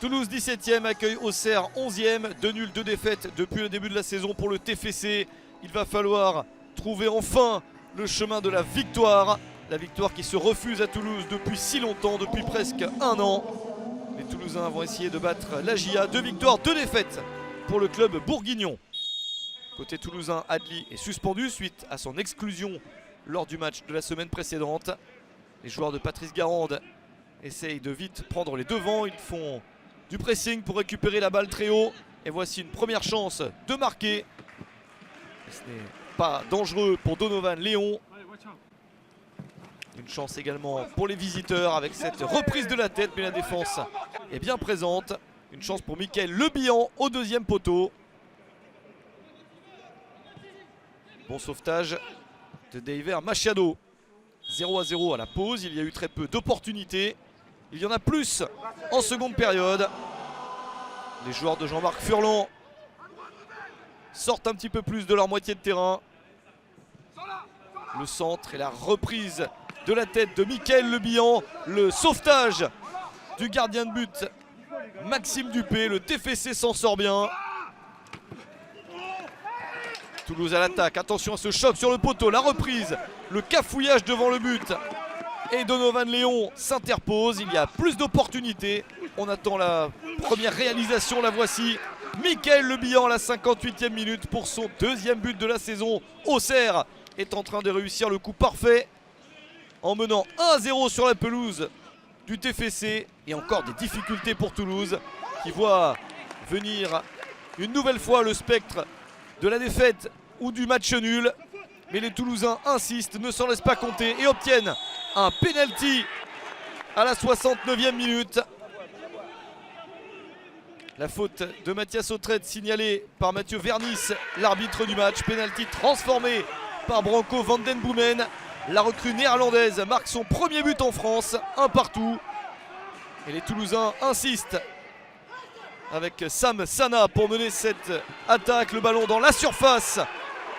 Toulouse 17e accueille Auxerre 11e. 2 nuls, 2 défaites depuis le début de la saison pour le TFC. Il va falloir trouver enfin le chemin de la victoire. La victoire qui se refuse à Toulouse depuis si longtemps, depuis presque un an. Les Toulousains vont essayer de battre la GIA. 2 victoires, 2 défaites pour le club bourguignon. Côté toulousain, Adli est suspendu suite à son exclusion lors du match de la semaine précédente. Les joueurs de Patrice Garande essayent de vite prendre les devants. Ils font du pressing pour récupérer la balle très haut. Et voici une première chance de marquer. Ce n'est pas dangereux pour Donovan Léon. Une chance également pour les visiteurs avec cette reprise de la tête, mais la défense est bien présente. Une chance pour Mickaël Lebihan au deuxième poteau. Bon sauvetage de Deiver Machado. 0-0 à la pause, il y a eu très peu d'opportunités. Il y en a plus en seconde période. Les joueurs de Jean-Marc Furlan sortent un petit peu plus de leur moitié de terrain. Le centre et la reprise de la tête de Mickaël Lebihan. Le sauvetage du gardien de but Maxime Dupé. Le TFC s'en sort bien. Toulouse à l'attaque, attention à ce choc sur le poteau, la reprise, le cafouillage devant le but. Et Donovan Léon s'interpose, il y a plus d'opportunités. On attend la première réalisation, la voici. Mickaël Lebihan à la 58e minute pour son deuxième but de la saison. Auxerre est en train de réussir le coup parfait en menant 1-0 sur la pelouse du TFC. Et encore des difficultés pour Toulouse qui voit venir une nouvelle fois le spectre de la défaite ou du match nul. Mais les Toulousains insistent, ne s'en laissent pas compter et obtiennent un penalty à la 69e minute. La faute de Mathias Autrette signalée par Mathieu Vernis, l'arbitre du match. Penalty transformé par Branko van den Boomen. La recrue néerlandaise marque son premier but en France, un partout. Et les Toulousains insistent avec Sam Sana pour mener cette attaque. Le ballon dans la surface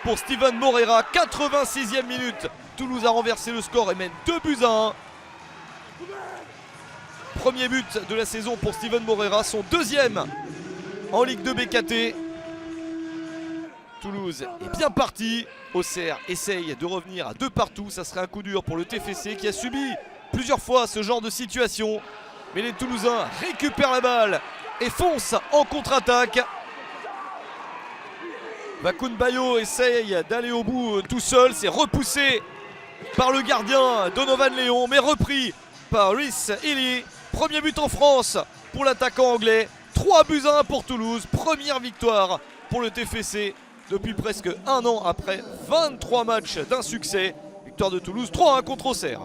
pour Steven Moreira. 86e minute. Toulouse a renversé le score et mène 2-1. Premier but de la saison pour Steven Moreira, son deuxième en Ligue 2 BKT. Toulouse est bien parti. Auxerre essaye de revenir à 2 partout. Ça serait un coup dur pour le TFC qui a subi plusieurs fois ce genre de situation. Mais les Toulousains récupèrent la balle et fonce en contre-attaque. Bakun Bayo essaye d'aller au bout tout seul. C'est repoussé par le gardien Donovan Léon, mais repris par Rhys Illy. Premier but en France pour l'attaquant anglais. 3-1 pour Toulouse. Première victoire pour le TFC depuis presque un an après 23 matchs d'un succès. Victoire de Toulouse 3-1 contre Auxerre.